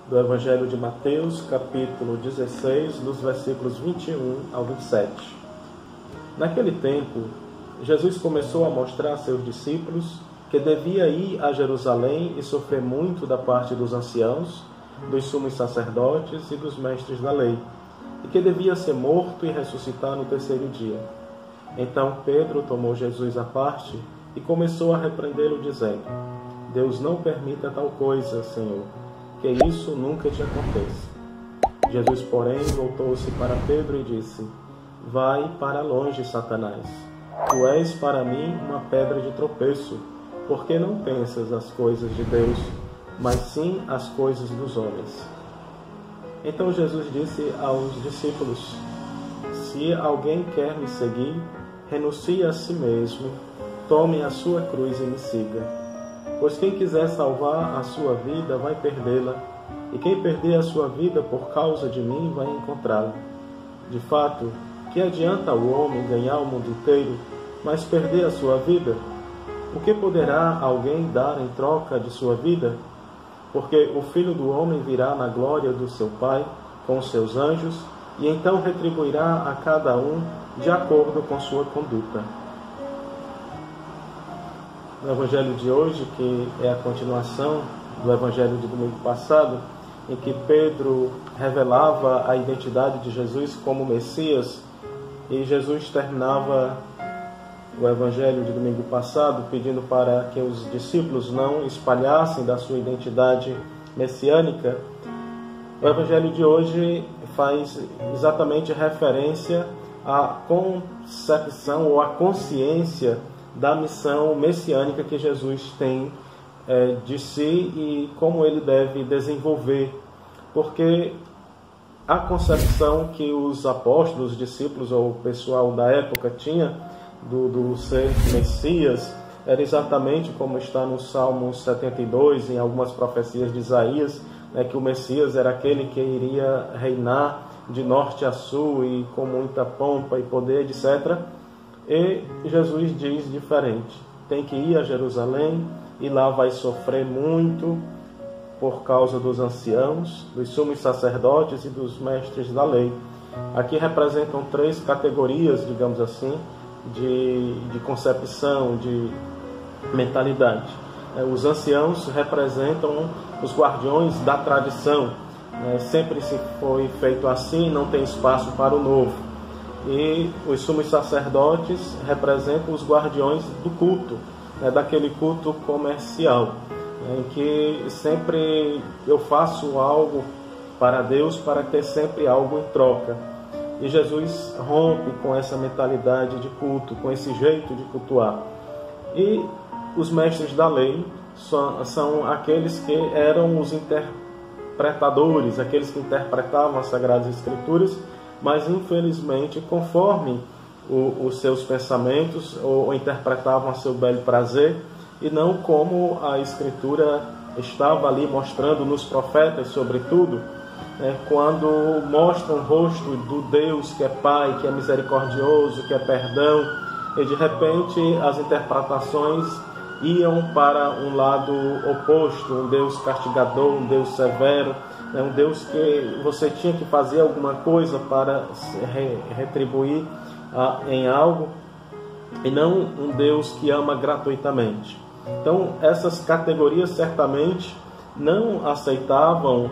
do Evangelho de Mateus, capítulo 16, dos versículos 21 ao 27. Naquele tempo, Jesus começou a mostrar a seus discípulos que devia ir a Jerusalém e sofrer muito da parte dos anciãos, dos sumos sacerdotes e dos mestres da lei, e que devia ser morto e ressuscitar no terceiro dia. Então Pedro tomou Jesus à parte e começou a repreendê-lo, dizendo: Deus não permita tal coisa, Senhor, que isso nunca te aconteça. Jesus, porém, voltou-se para Pedro e disse: Vai para longe, Satanás. Tu és para mim uma pedra de tropeço, porque não pensas as coisas de Deus, mas sim as coisas dos homens. Então Jesus disse aos discípulos: Se alguém quer me seguir, renuncie a si mesmo, tome a sua cruz e me siga. Pois quem quiser salvar a sua vida vai perdê-la, e quem perder a sua vida por causa de mim vai encontrá-la. De fato, que adianta o homem ganhar o mundo inteiro, mas perder a sua vida? O que poderá alguém dar em troca de sua vida? Porque o Filho do Homem virá na glória do seu Pai com os seus anjos, e então retribuirá a cada um de acordo com sua conduta. No Evangelho de hoje, que é a continuação do Evangelho de domingo passado, em que Pedro revelava a identidade de Jesus como Messias, e Jesus terminava o Evangelho de domingo passado pedindo para que os discípulos não espalhassem da sua identidade messiânica. O Evangelho de hoje faz exatamente referência à concepção ou à consciência da missão messiânica que Jesus tem de si e como ele deve desenvolver. Porque a concepção que os apóstolos, os discípulos ou o pessoal da época tinha do ser Messias era exatamente como está no Salmo 72, em algumas profecias de Isaías, que o Messias era aquele que iria reinar de norte a sul e com muita pompa e poder, etc. E Jesus diz diferente: tem que ir a Jerusalém e lá vai sofrer muito por causa dos anciãos, dos sumos sacerdotes e dos mestres da lei. Aqui representam três categorias, digamos assim, de concepção, de mentalidade. Os anciãos representam os guardiões da tradição. Sempre se foi feito assim, não tem espaço para o novo. E os sumos sacerdotes representam os guardiões do culto, daquele culto comercial, em que sempre eu faço algo para Deus para ter sempre algo em troca. E Jesus rompe com essa mentalidade de culto, com esse jeito de cultuar. E os mestres da lei são aqueles que eram os interpretadores, aqueles que interpretavam as Sagradas Escrituras, mas infelizmente conforme os seus pensamentos, ou interpretavam a seu belo prazer, e não como a Escritura estava ali mostrando nos profetas, sobretudo, quando mostram o rosto do Deus que é Pai, que é misericordioso, que é perdão, e de repente as interpretações iam para um lado oposto, um Deus castigador, um Deus severo, um Deus que você tinha que fazer alguma coisa para retribuir em algo, e não um Deus que ama gratuitamente. Então essas categorias certamente não aceitavam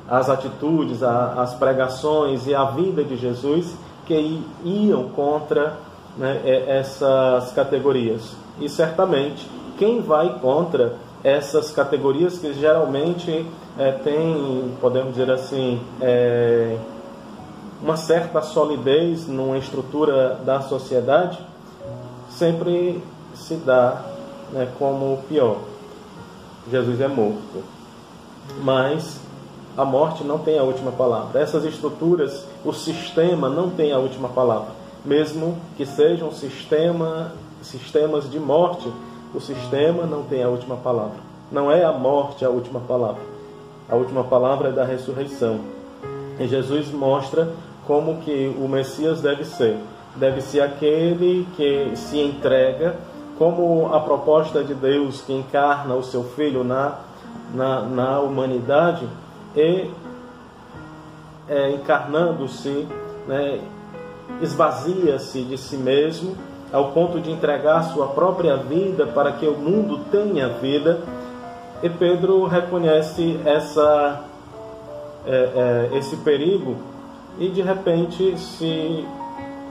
as atitudes, as pregações e a vida de Jesus, que iam contra essas categorias. E certamente quem vai contra essas categorias, que geralmente tem, podemos dizer assim, uma certa solidez numa estrutura da sociedade, sempre se dá como o pior. Jesus é morto, mas a morte não tem a última palavra. Essas estruturas, o sistema não tem a última palavra. Mesmo que sejam sistemas de morte, o sistema não tem a última palavra. Não é a morte a última palavra. A última palavra é da ressurreição. E Jesus mostra como que o Messias deve ser. Deve ser aquele que se entrega, como a proposta de Deus que encarna o seu Filho na na humanidade e encarnando-se, né, esvazia-se de si mesmo ao ponto de entregar sua própria vida para que o mundo tenha vida. E Pedro reconhece esse perigo e de repente se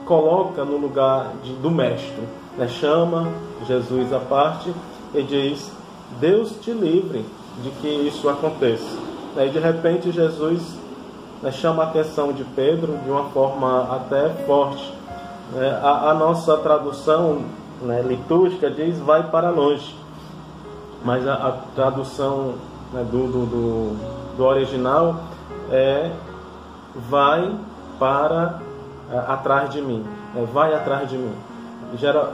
coloca no lugar do mestre, né? Chama Jesus à parte e diz: Deus te livre de que isso aconteça. E de repente Jesus, né, chama a atenção de Pedro de uma forma até forte. A nossa tradução, né, litúrgica diz: vai para longe, mas a tradução, né, do original é: vai para atrás de mim, vai atrás de mim.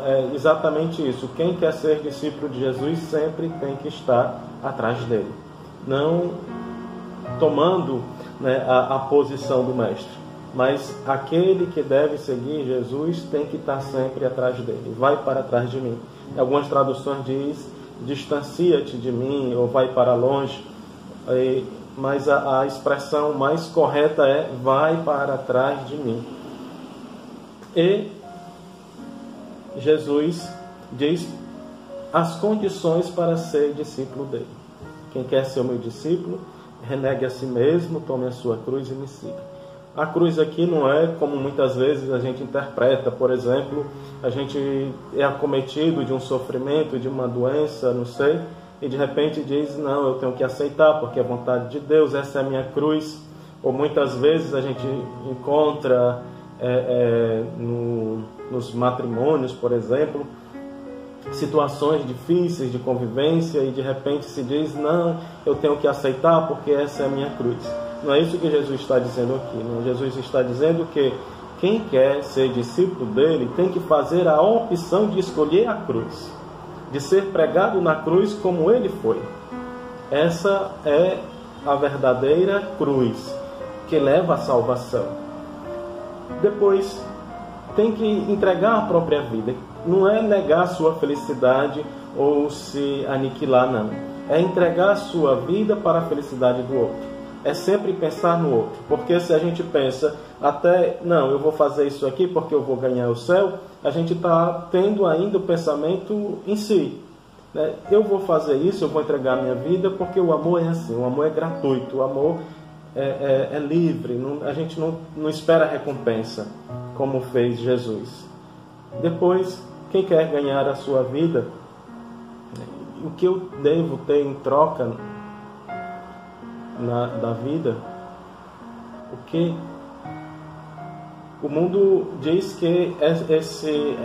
É exatamente isso. Quem quer ser discípulo de Jesus sempre tem que estar atrás dele, não tomando, né, a posição do mestre, mas aquele que deve seguir Jesus tem que estar sempre atrás dele. Vai para trás de mim. Algumas traduções diz: distancia-te de mim, ou vai para longe, mas a expressão mais correta é: vai para trás de mim. E Jesus diz as condições para ser discípulo dele. Quem quer ser o meu discípulo, renegue a si mesmo, tome a sua cruz e me siga. A cruz aqui não é como muitas vezes a gente interpreta. Por exemplo, a gente é acometido de um sofrimento, de uma doença, não sei, e de repente diz: não, eu tenho que aceitar porque é vontade de Deus, essa é a minha cruz. Ou muitas vezes a gente encontra nos matrimônios, por exemplo, situações difíceis de convivência e de repente se diz: não, eu tenho que aceitar porque essa é a minha cruz. Não é isso que Jesus está dizendo aqui. Não. Jesus está dizendo que quem quer ser discípulo dele tem que fazer a opção de escolher a cruz, de ser pregado na cruz como ele foi. Essa é a verdadeira cruz que leva à salvação. Depois tem que entregar a própria vida. Não é negar a sua felicidade ou se aniquilar, não. É entregar a sua vida para a felicidade do outro. É sempre pensar no outro. Porque se a gente pensa até, não, eu vou fazer isso aqui porque eu vou ganhar o céu, a gente está tendo ainda o pensamento em si, né? Eu vou fazer isso, eu vou entregar a minha vida porque o amor é assim, o amor é gratuito, o amor é livre, a gente não espera recompensa, como fez Jesus. Depois, quem quer ganhar a sua vida, o que eu devo ter em troca da vida? O que? O mundo diz que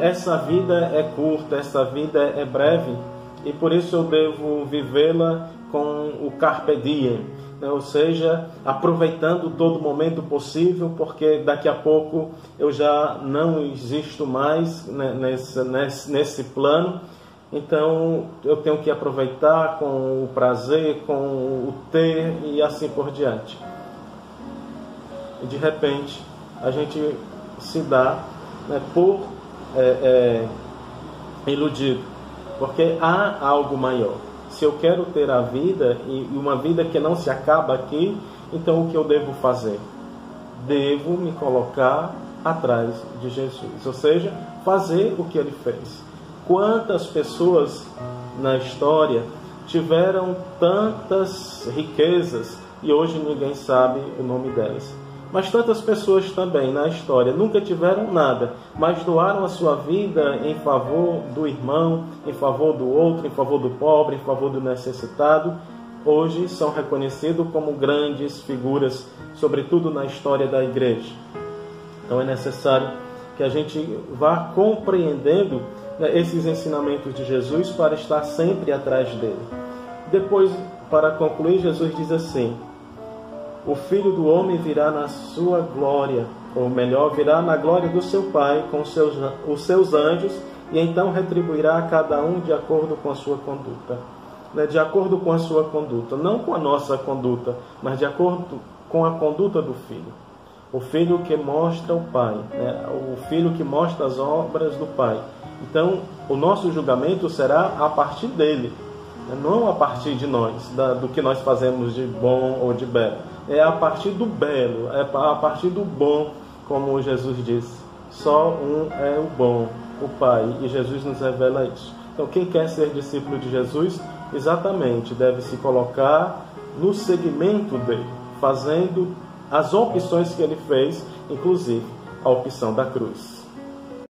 essa vida é curta, essa vida é breve, e por isso eu devo vivê-la com o carpe diem, ou seja, aproveitando todo momento possível, porque daqui a pouco eu já não existo mais, né, nesse plano. Então eu tenho que aproveitar com o prazer, com o ter e assim por diante. E de repente a gente se dá, né, por iludido, porque há algo maior. Se eu quero ter a vida e uma vida que não se acaba aqui, então o que eu devo fazer? Devo me colocar atrás de Jesus, ou seja, fazer o que ele fez. Quantas pessoas na história tiveram tantas riquezas e hoje ninguém sabe o nome delas? Mas tantas pessoas também na história nunca tiveram nada, mas doaram a sua vida em favor do irmão, em favor do outro, em favor do pobre, em favor do necessitado. Hoje são reconhecidos como grandes figuras, sobretudo na história da igreja. Então é necessário que a gente vá compreendendo, né, esses ensinamentos de Jesus para estar sempre atrás dele. Depois, para concluir, Jesus diz assim: o Filho do Homem virá na sua glória, ou melhor, virá na glória do seu Pai com os seus anjos, e então retribuirá a cada um de acordo com a sua conduta. De acordo com a sua conduta, não com a nossa conduta, mas de acordo com a conduta do Filho. O Filho que mostra o Pai, né? O Filho que mostra as obras do Pai. Então, o nosso julgamento será a partir dele. não a partir de nós, do que nós fazemos de bom ou de belo. É a partir do belo, é a partir do bom, como Jesus disse. Só um é o bom, o Pai, e Jesus nos revela isso. Então, quem quer ser discípulo de Jesus, exatamente, deve se colocar no segmento dele, fazendo as opções que ele fez, inclusive a opção da cruz.